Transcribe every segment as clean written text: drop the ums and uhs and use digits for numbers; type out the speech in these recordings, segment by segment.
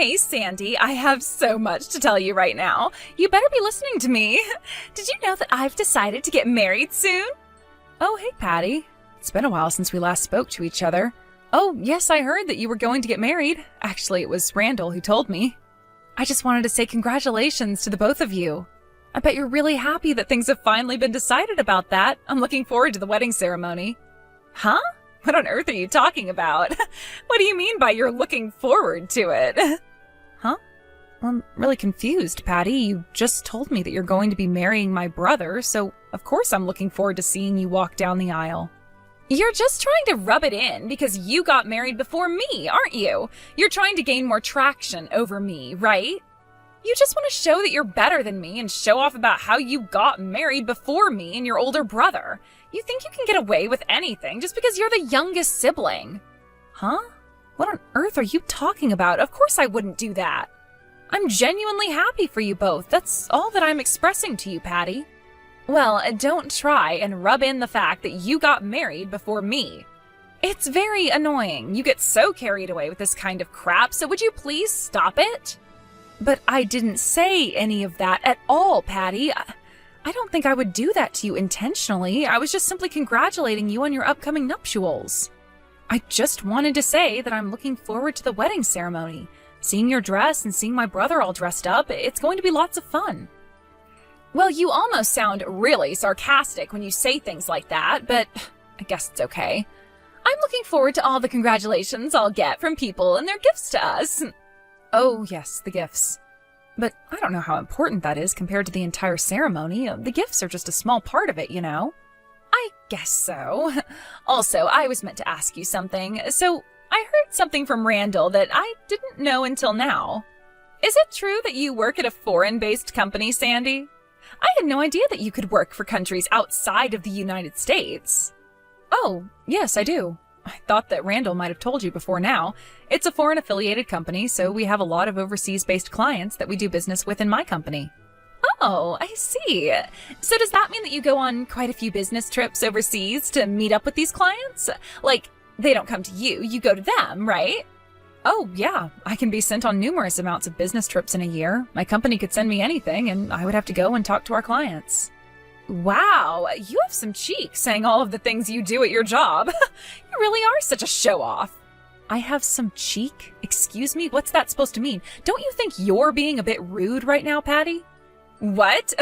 Hey, Sandy, I have so much to tell you right now. You better be listening to me. Did you know that I've decided to get married soon? Oh, hey, Patty. It's been a while since we last spoke to each other. Oh, yes, I heard that you were going to get married. Actually, it was Randall who told me. I just wanted to say congratulations to the both of you. I bet you're really happy that things have finally been decided about that. I'm looking forward to the wedding ceremony. Huh? What on earth are you talking about? What do you mean by you're looking forward to it? Huh? I'm really confused, Patty. You just told me that you're going to be marrying my brother, so of course I'm looking forward to seeing you walk down the aisle. You're just trying to rub it in because you got married before me, aren't you? You're trying to gain more traction over me, right? You just want to show that you're better than me and show off about how you got married before me and your older brother. You think you can get away with anything just because you're the youngest sibling. Huh? What on earth are you talking about? Of course I wouldn't do that. I'm genuinely happy for you both. That's all that I'm expressing to you, Patty. Well, don't try and rub in the fact that you got married before me. It's very annoying. You get so carried away with this kind of crap, so would you please stop it? But I didn't say any of that at all, Patty. I don't think I would do that to you intentionally. I was just simply congratulating you on your upcoming nuptials. I just wanted to say that I'm looking forward to the wedding ceremony. Seeing your dress and seeing my brother all dressed up, it's going to be lots of fun. Well, you almost sound really sarcastic when you say things like that, but I guess it's okay. I'm looking forward to all the congratulations I'll get from people and their gifts to us. Oh, yes, the gifts. But I don't know how important that is compared to the entire ceremony. The gifts are just a small part of it, you know. I guess so. Also, I was meant to ask you something. So, I heard something from Randall that I didn't know until now. Is it true that you work at a foreign-based company, Sandy? I had no idea that you could work for countries outside of the United States. Oh, yes, I do. I thought that Randall might have told you before now. It's a foreign-affiliated company, so we have a lot of overseas-based clients that we do business with in my company. Oh, I see. So does that mean that you go on quite a few business trips overseas to meet up with these clients? Like, they don't come to you, you go to them, right? Oh, yeah. I can be sent on numerous amounts of business trips in a year. My company could send me anything, and I would have to go and talk to our clients. Wow, you have some cheek saying all of the things you do at your job. You really are such a show-off. I have some cheek? Excuse me? What's that supposed to mean? Don't you think you're being a bit rude right now, Patty? What?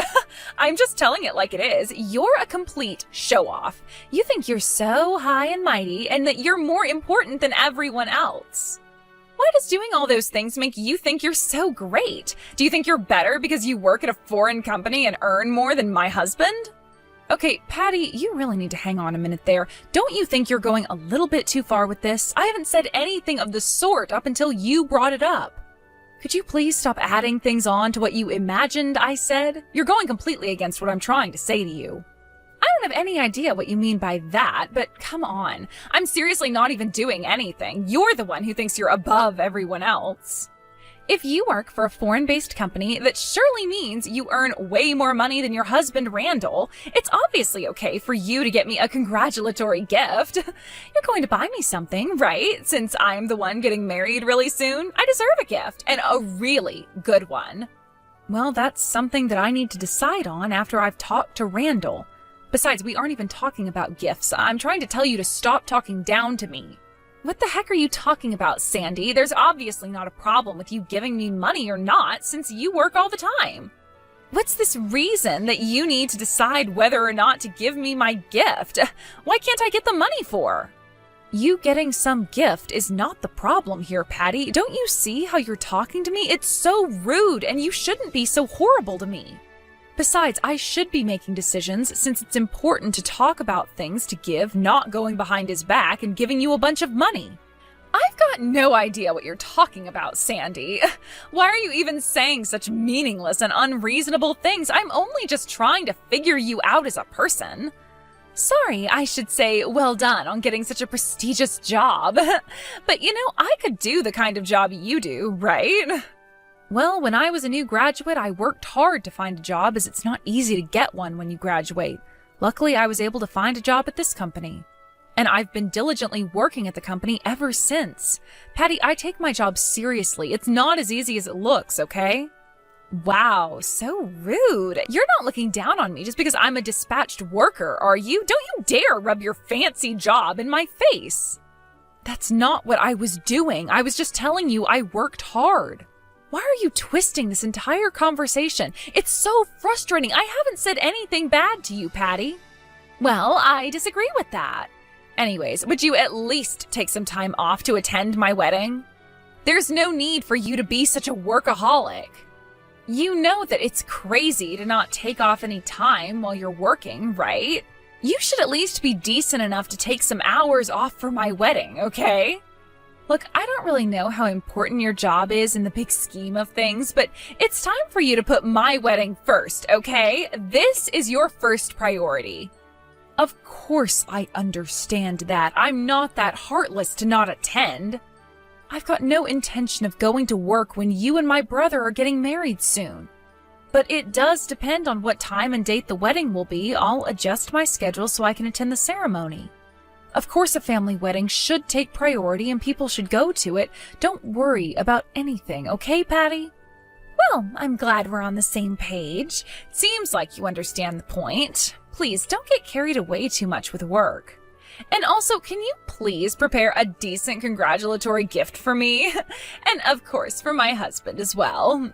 I'm just telling it like it is. You're a complete show-off. You think you're so high and mighty and that you're more important than everyone else. Why does doing all those things make you think you're so great? Do you think you're better because you work at a foreign company and earn more than my husband? Okay, Patty, you really need to hang on a minute there. Don't you think you're going a little bit too far with this? I haven't said anything of the sort up until you brought it up. Could you please stop adding things on to what you imagined I said? You're going completely against what I'm trying to say to you. I don't have any idea what you mean by that, but come on. I'm seriously not even doing anything. You're the one who thinks you're above everyone else. If you work for a foreign-based company, that surely means you earn way more money than your husband, Randall. It's obviously okay for you to get me a congratulatory gift. You're going to buy me something, right? Since I'm the one getting married really soon, I deserve a gift, and a really good one. Well, that's something that I need to decide on after I've talked to Randall. Besides, we aren't even talking about gifts. I'm trying to tell you to stop talking down to me. What the heck are you talking about, Sandy? There's obviously not a problem with you giving me money or not, since you work all the time. What's this reason that you need to decide whether or not to give me my gift? Why can't I get the money for? You getting some gift is not the problem here, Patty. Don't you see how you're talking to me? It's so rude, and you shouldn't be so horrible to me. Besides, I should be making decisions since it's important to talk about things to give, not going behind his back and giving you a bunch of money. I've got no idea what you're talking about, Sandy. Why are you even saying such meaningless and unreasonable things? I'm only just trying to figure you out as a person. Sorry, I should say well done on getting such a prestigious job. But you know, I could do the kind of job you do, right? Well, when I was a new graduate, I worked hard to find a job as it's not easy to get one when you graduate. Luckily, I was able to find a job at this company. and I've been diligently working at the company ever since. Patty, I take my job seriously. It's not as easy as it looks, okay? Wow, so rude. You're not looking down on me just because I'm a dispatched worker, are you? Don't you dare rub your fancy job in my face. That's not what I was doing. I was just telling you I worked hard. Why are you twisting this entire conversation? It's so frustrating. I haven't said anything bad to you, Patty. Well, I disagree with that. Anyways, would you at least take some time off to attend my wedding? There's no need for you to be such a workaholic. You know that it's crazy to not take off any time while you're working, right? You should at least be decent enough to take some hours off for my wedding, okay? Look, I don't really know how important your job is in the big scheme of things, but it's time for you to put my wedding first, okay? This is your first priority. Of course I understand that. I'm not that heartless to not attend. I've got no intention of going to work when you and my brother are getting married soon. But it does depend on what time and date the wedding will be. I'll adjust my schedule so I can attend the ceremony. Of course, a family wedding should take priority and people should go to it. Don't worry about anything, okay, Patty? Well, I'm glad we're on the same page. Seems like you understand the point. Please, don't get carried away too much with work. And also, can you please prepare a decent congratulatory gift for me? And of course, for my husband as well.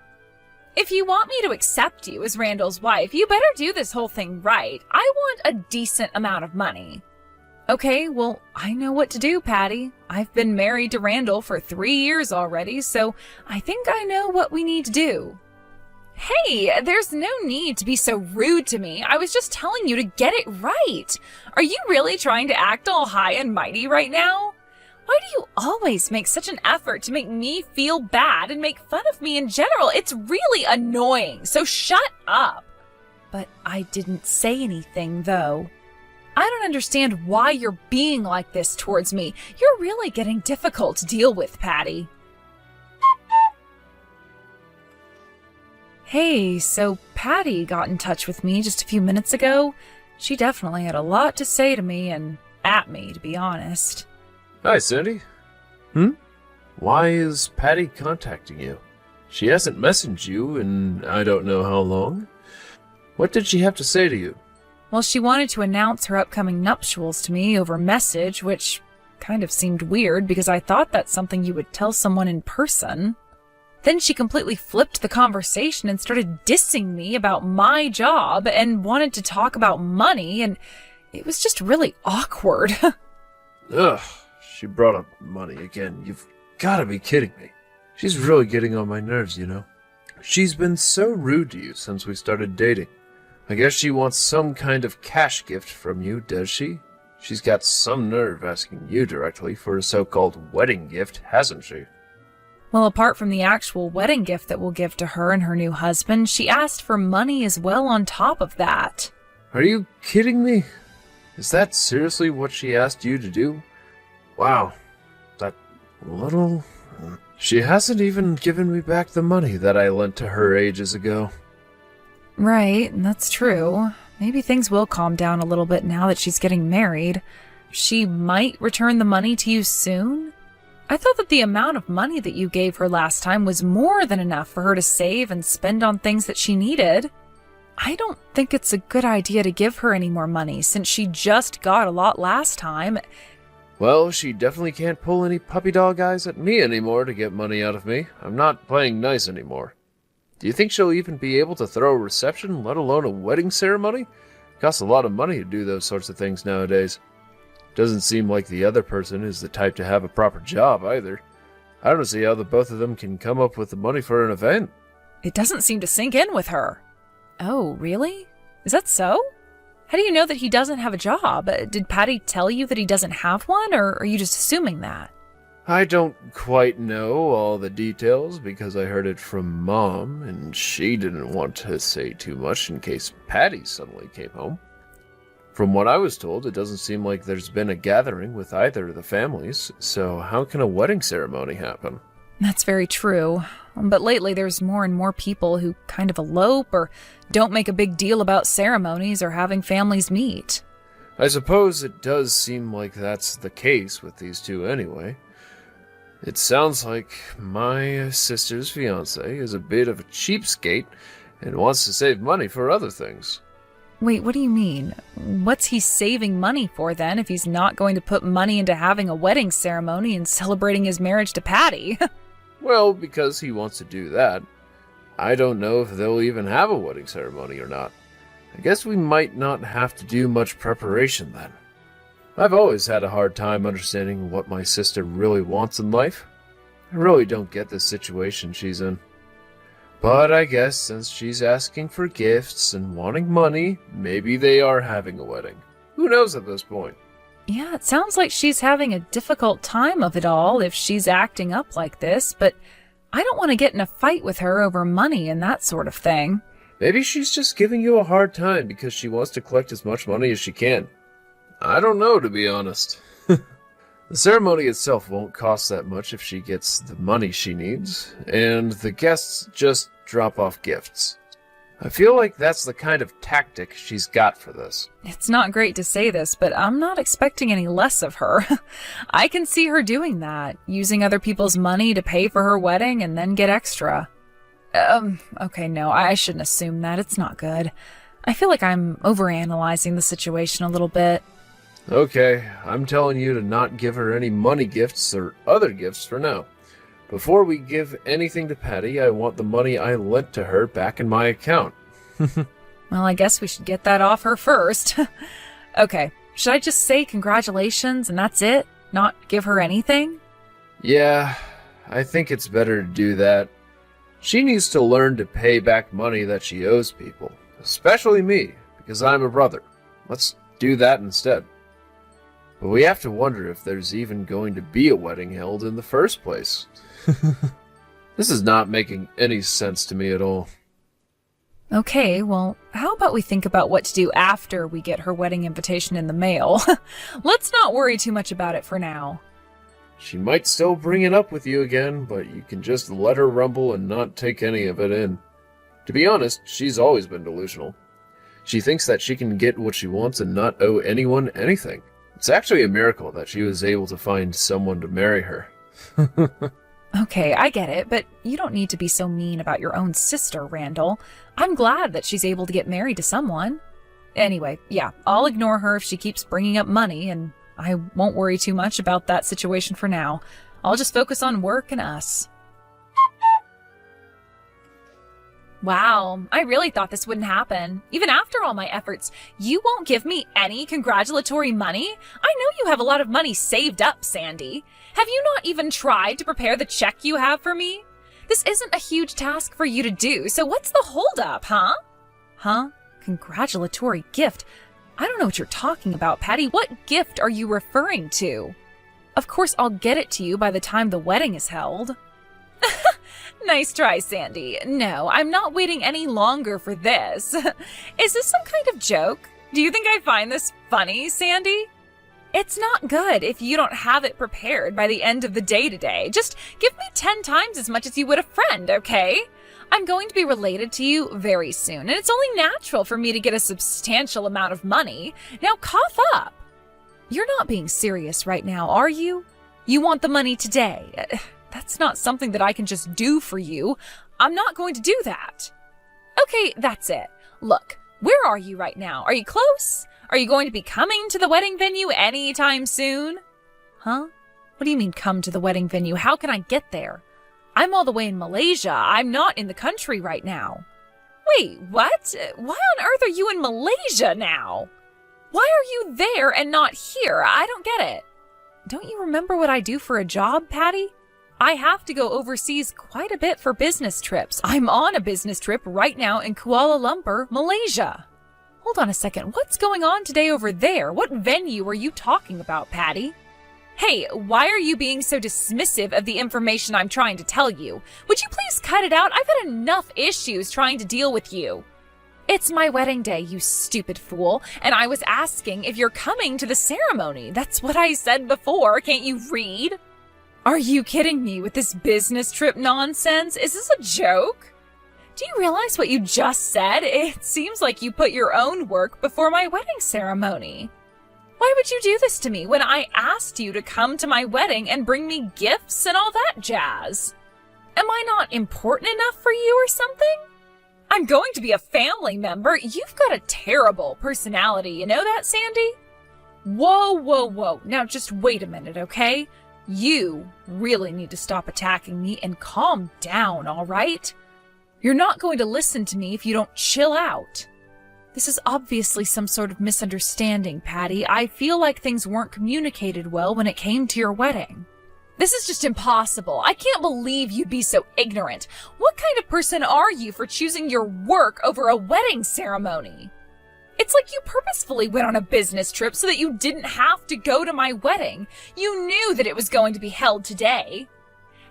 If you want me to accept you as Randall's wife, you better do this whole thing right. I want a decent amount of money. Okay, well, I know what to do, Patty. I've been married to Randall for 3 years already, so I think I know what we need to do. Hey, there's no need to be so rude to me. I was just telling you to get it right. Are you really trying to act all high and mighty right now? Why do you always make such an effort to make me feel bad and make fun of me in general? It's really annoying, so shut up. But I didn't say anything, though. I don't understand why you're being like this towards me. You're really getting difficult to deal with, Patty. Hey, so Patty got in touch with me just a few minutes ago. She definitely had a lot to say to me and at me, to be honest. Hi, Cindy. Why is Patty contacting you? She hasn't messaged you in I don't know how long. What did she have to say to you? Well, she wanted to announce her upcoming nuptials to me over message, which kind of seemed weird because I thought that's something you would tell someone in person. Then she completely flipped the conversation and started dissing me about my job and wanted to talk about money, and it was just really awkward. Ugh, she brought up money again. You've got to be kidding me. She's really getting on my nerves, you know. She's been so rude to you since we started dating. I guess she wants some kind of cash gift from you, does she? She's got some nerve asking you directly for a so-called wedding gift, hasn't she? Well, apart from the actual wedding gift that we'll give to her and her new husband, she asked for money as well on top of that. Are you kidding me? Is that seriously what she asked you to do? Wow, that little... She hasn't even given me back the money that I lent to her ages ago. Right, that's true. Maybe things will calm down a little bit now that she's getting married. She might return the money to you soon? I thought that the amount of money that you gave her last time was more than enough for her to save and spend on things that she needed. I don't think it's a good idea to give her any more money since she just got a lot last time. Well, she definitely can't pull any puppy dog eyes at me anymore to get money out of me. I'm not playing nice anymore. Do you think she'll even be able to throw a reception, let alone a wedding ceremony? It costs a lot of money to do those sorts of things nowadays. Doesn't seem like the other person is the type to have a proper job either. I don't see how the both of them can come up with the money for an event. It doesn't seem to sink in with her. Oh, really? Is that so? How do you know that he doesn't have a job? Did Patty tell you that he doesn't have one, or are you just assuming that? I don't quite know all the details because I heard it from Mom, and she didn't want to say too much in case Patty suddenly came home. From what I was told, it doesn't seem like there's been a gathering with either of the families, so how can a wedding ceremony happen? That's very true. But lately there's more and more people who kind of elope or don't make a big deal about ceremonies or having families meet. I suppose it does seem like that's the case with these two anyway. It sounds like my sister's fiancé is a bit of a cheapskate and wants to save money for other things. Wait, what do you mean? What's he saving money for then if he's not going to put money into having a wedding ceremony and celebrating his marriage to Patty? Well, because he wants to do that. I don't know if they'll even have a wedding ceremony or not. I guess we might not have to do much preparation then. I've always had a hard time understanding what my sister really wants in life. I really don't get the situation she's in. But I guess since she's asking for gifts and wanting money, maybe they are having a wedding. Who knows at this point? Yeah, it sounds like she's having a difficult time of it all if she's acting up like this, but I don't want to get in a fight with her over money and that sort of thing. Maybe she's just giving you a hard time because she wants to collect as much money as she can. I don't know, to be honest. The ceremony itself won't cost that much if she gets the money she needs, and the guests just drop off gifts. I feel like that's the kind of tactic she's got for this. It's not great to say this, but I'm not expecting any less of her. I can see her doing that, using other people's money to pay for her wedding and then get extra. Okay, no, I shouldn't assume that. It's not good. I feel like I'm overanalyzing the situation a little bit. Okay, I'm telling you to not give her any money gifts or other gifts for now. Before we give anything to Patty, I want the money I lent to her back in my account. Well, I guess we should get that off her first. Okay, should I just say congratulations and that's it? Not give her anything? Yeah, I think it's better to do that. She needs to learn to pay back money that she owes people, especially me, because I'm a brother. Let's do that instead. But we have to wonder if there's even going to be a wedding held in the first place. This is not making any sense to me at all. Okay, well, how about we think about what to do after we get her wedding invitation in the mail? Let's not worry too much about it for now. She might still bring it up with you again, but you can just let her rumble and not take any of it in. To be honest, she's always been delusional. She thinks that she can get what she wants and not owe anyone anything. It's actually a miracle that she was able to find someone to marry her. Okay, I get it, but you don't need to be so mean about your own sister, Randall. I'm glad that she's able to get married to someone. Anyway, yeah, I'll ignore her if she keeps bringing up money, and I won't worry too much about that situation for now. I'll just focus on work and us. Wow, I really thought this wouldn't happen. Even after all my efforts, you won't give me any congratulatory money? I know you have a lot of money saved up, Sandy. Have you not even tried to prepare the check you have for me? This isn't a huge task for you to do, so what's the holdup, huh? Huh? Congratulatory gift? I don't know what you're talking about, Patty. What gift are you referring to? Of course, I'll get it to you by the time the wedding is held. Nice try, Sandy. No, I'm not waiting any longer for this. Is this some kind of joke? Do you think I find this funny, Sandy? It's not good if you don't have it prepared by the end of the day today. Just give me 10 times as much as you would a friend, okay? I'm going to be related to you very soon, and it's only natural for me to get a substantial amount of money. Now cough up. You're not being serious right now, are you? You want the money today. That's not something that I can just do for you. I'm not going to do that. Okay, that's it. Look, where are you right now? Are you close? Are you going to be coming to the wedding venue anytime soon? Huh? What do you mean come to the wedding venue? How can I get there? I'm all the way in Malaysia. I'm not in the country right now. Wait, what? Why on earth are you in Malaysia now? Why are you there and not here? I don't get it. Don't you remember what I do for a job, Patty? I have to go overseas quite a bit for business trips. I'm on a business trip right now in Kuala Lumpur, Malaysia. Hold on a second. What's going on today over there? What venue are you talking about, Patty? Hey, why are you being so dismissive of the information I'm trying to tell you? Would you please cut it out? I've had enough issues trying to deal with you. It's my wedding day, you stupid fool, and I was asking if you're coming to the ceremony. That's what I said before. Can't you read? Are you kidding me with this business trip nonsense? Is this a joke? Do you realize what you just said? It seems like you put your own work before my wedding ceremony. Why would you do this to me when I asked you to come to my wedding and bring me gifts and all that jazz? Am I not important enough for you or something? I'm going to be a family member. You've got a terrible personality, you know that, Sandy? Whoa. Now just wait a minute, okay? You really need to stop attacking me and calm down, all right? You're not going to listen to me if you don't chill out. This is obviously some sort of misunderstanding, Patty. I feel like things weren't communicated well when it came to your wedding. This is just impossible. I can't believe you'd be so ignorant. What kind of person are you for choosing your work over a wedding ceremony? It's like you purposefully went on a business trip so that you didn't have to go to my wedding. You knew that it was going to be held today.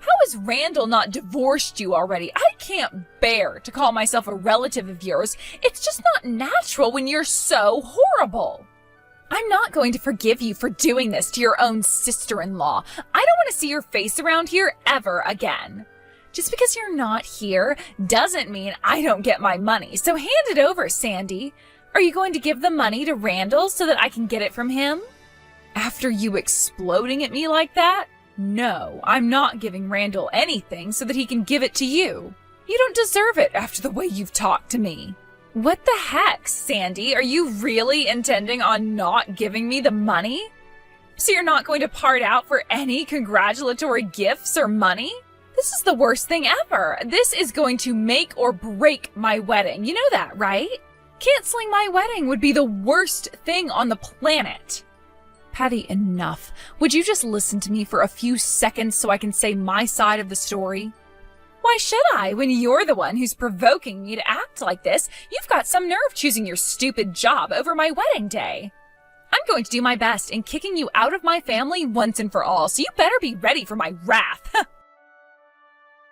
How has Randall not divorced you already? I can't bear to call myself a relative of yours. It's just not natural when you're so horrible. I'm not going to forgive you for doing this to your own sister-in-law. I don't want to see your face around here ever again. Just because you're not here doesn't mean I don't get my money, so hand it over, Sandy. Are you going to give the money to Randall so that I can get it from him? After you exploding at me like that? No, I'm not giving Randall anything so that he can give it to you. You don't deserve it after the way you've talked to me. What the heck, Sandy? Are you really intending on not giving me the money? So you're not going to part out for any congratulatory gifts or money? This is the worst thing ever. This is going to make or break my wedding. You know that, right? Canceling my wedding would be the worst thing on the planet. Patty, enough. Would you just listen to me for a few seconds so I can say my side of the story? Why should I, when you're the one who's provoking me to act like this? You've got some nerve choosing your stupid job over my wedding day. I'm going to do my best in kicking you out of my family once and for all, so you better be ready for my wrath.